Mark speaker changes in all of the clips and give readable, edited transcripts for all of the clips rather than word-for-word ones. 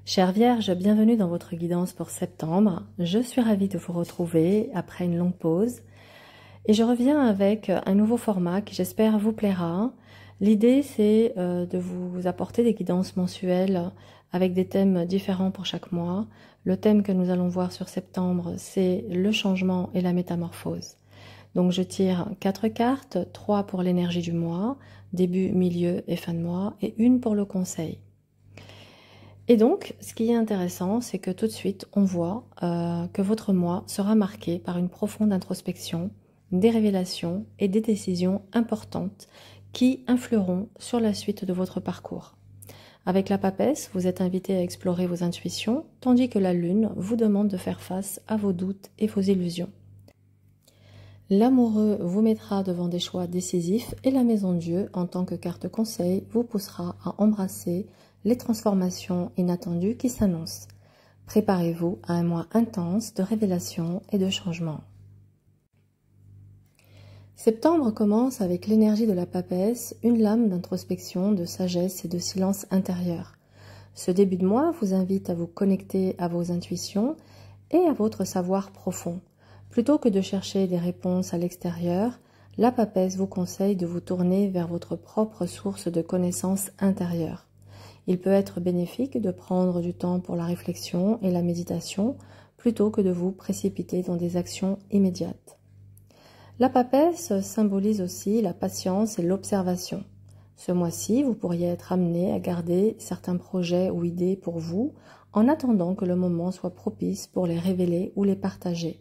Speaker 1: Chère Vierge, bienvenue dans votre guidance pour septembre. Je suis ravie de vous retrouver après une longue pause et je reviens avec un nouveau format qui j'espère vous plaira. L'idée c'est de vous apporter des guidances mensuelles avec des thèmes différents pour chaque mois. Le thème que nous allons voir sur septembre, c'est le changement et la métamorphose. Donc je tire 4 cartes, 3 pour l'énergie du mois, début, milieu et fin de mois, et une pour le conseil. Et donc, ce qui est intéressant, c'est que tout de suite, on voit que votre mois sera marqué par une profonde introspection, des révélations et des décisions importantes qui influeront sur la suite de votre parcours. Avec la papesse, vous êtes invité à explorer vos intuitions, tandis que la lune vous demande de faire face à vos doutes et vos illusions. L'amoureux vous mettra devant des choix décisifs et la maison Dieu, en tant que carte conseil, vous poussera à embrasser les transformations inattendues qui s'annoncent. Préparez-vous à un mois intense de révélation et de changement. Septembre commence avec l'énergie de la papesse, une lame d'introspection, de sagesse et de silence intérieur. Ce début de mois vous invite à vous connecter à vos intuitions et à votre savoir profond. Plutôt que de chercher des réponses à l'extérieur, la papesse vous conseille de vous tourner vers votre propre source de connaissances intérieures. Il peut être bénéfique de prendre du temps pour la réflexion et la méditation plutôt que de vous précipiter dans des actions immédiates. La papesse symbolise aussi la patience et l'observation. Ce mois-ci, vous pourriez être amené à garder certains projets ou idées pour vous en attendant que le moment soit propice pour les révéler ou les partager.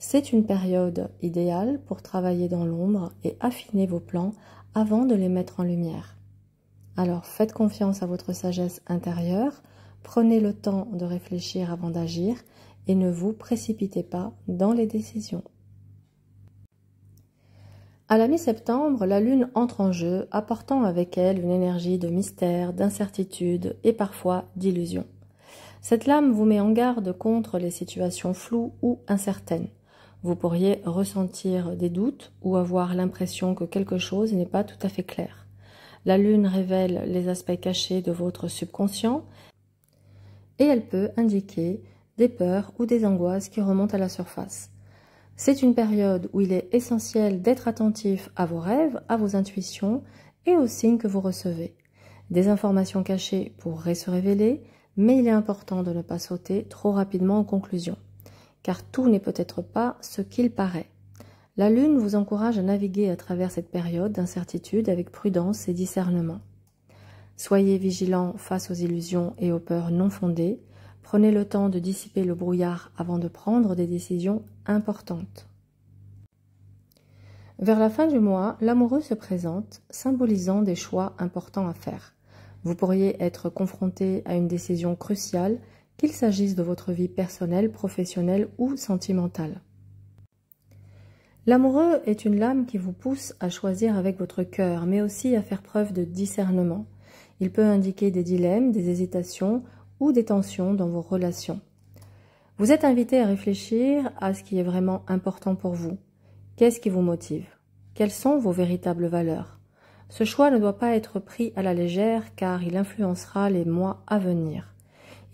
Speaker 1: C'est une période idéale pour travailler dans l'ombre et affiner vos plans avant de les mettre en lumière. Alors faites confiance à votre sagesse intérieure, prenez le temps de réfléchir avant d'agir et ne vous précipitez pas dans les décisions. À la mi-septembre, la lune entre en jeu, apportant avec elle une énergie de mystère, d'incertitude et parfois d'illusion. Cette lame vous met en garde contre les situations floues ou incertaines. Vous pourriez ressentir des doutes ou avoir l'impression que quelque chose n'est pas tout à fait clair. La lune révèle les aspects cachés de votre subconscient et elle peut indiquer des peurs ou des angoisses qui remontent à la surface. C'est une période où il est essentiel d'être attentif à vos rêves, à vos intuitions et aux signes que vous recevez. Des informations cachées pourraient se révéler, mais il est important de ne pas sauter trop rapidement aux conclusions, car tout n'est peut-être pas ce qu'il paraît. La lune vous encourage à naviguer à travers cette période d'incertitude avec prudence et discernement. Soyez vigilants face aux illusions et aux peurs non fondées. Prenez le temps de dissiper le brouillard avant de prendre des décisions importantes. Vers la fin du mois, l'amoureux se présente, symbolisant des choix importants à faire. Vous pourriez être confronté à une décision cruciale, qu'il s'agisse de votre vie personnelle, professionnelle ou sentimentale. L'amoureux est une lame qui vous pousse à choisir avec votre cœur, mais aussi à faire preuve de discernement. Il peut indiquer des dilemmes, des hésitations ou des tensions dans vos relations. Vous êtes invité à réfléchir à ce qui est vraiment important pour vous. Qu'est-ce qui vous motive? Quelles sont vos véritables valeurs? Ce choix ne doit pas être pris à la légère car il influencera les mois à venir.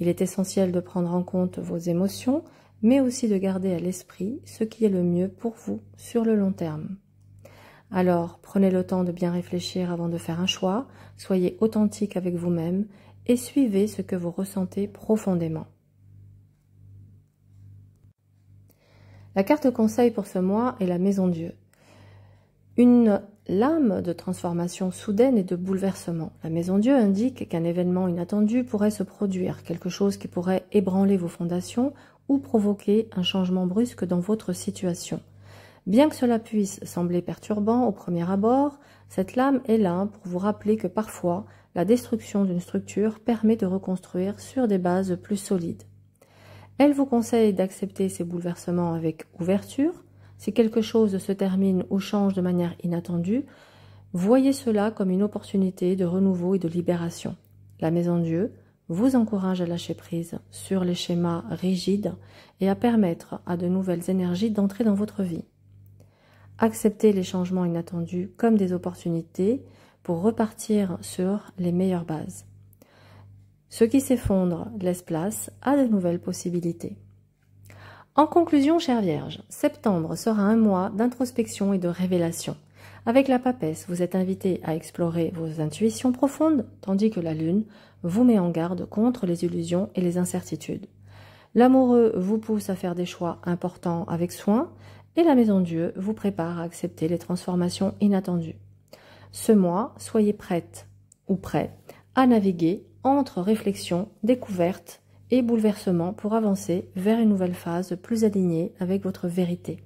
Speaker 1: Il est essentiel de prendre en compte vos émotions, mais aussi de garder à l'esprit ce qui est le mieux pour vous sur le long terme. Alors, prenez le temps de bien réfléchir avant de faire un choix, soyez authentique avec vous-même et suivez ce que vous ressentez profondément. La carte conseil pour ce mois est la Maison Dieu. Une lame de transformation soudaine et de bouleversement. La Maison Dieu indique qu'un événement inattendu pourrait se produire, quelque chose qui pourrait ébranler vos fondations ou provoquer un changement brusque dans votre situation. Bien que cela puisse sembler perturbant au premier abord, cette lame est là pour vous rappeler que parfois, la destruction d'une structure permet de reconstruire sur des bases plus solides. Elle vous conseille d'accepter ces bouleversements avec ouverture. Si quelque chose se termine ou change de manière inattendue, voyez cela comme une opportunité de renouveau et de libération. La Maison Dieu vous encourage à lâcher prise sur les schémas rigides et à permettre à de nouvelles énergies d'entrer dans votre vie. Acceptez les changements inattendus comme des opportunités pour repartir sur les meilleures bases. Ce qui s'effondre laisse place à de nouvelles possibilités. En conclusion, chère Vierge, septembre sera un mois d'introspection et de révélation. Avec la papesse, vous êtes invité à explorer vos intuitions profondes, tandis que la lune vous met en garde contre les illusions et les incertitudes. L'amoureux vous pousse à faire des choix importants avec soin, et la Maison Dieu vous prépare à accepter les transformations inattendues. Ce mois, soyez prête ou prêt à naviguer entre réflexion, découverte et bouleversement pour avancer vers une nouvelle phase plus alignée avec votre vérité.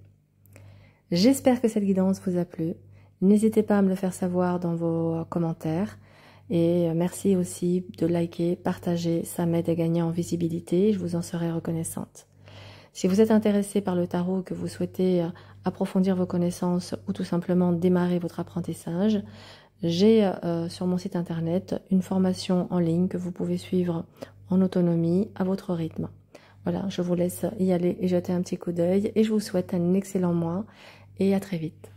Speaker 1: J'espère que cette guidance vous a plu. N'hésitez pas à me le faire savoir dans vos commentaires. Et merci aussi de liker, partager, ça m'aide à gagner en visibilité, je vous en serai reconnaissante. Si vous êtes intéressé par le tarot, que vous souhaitez approfondir vos connaissances ou tout simplement démarrer votre apprentissage, j'ai sur mon site internet une formation en ligne que vous pouvez suivre en autonomie à votre rythme. Voilà, je vous laisse y aller et jeter un petit coup d'œil et je vous souhaite un excellent mois et à très vite.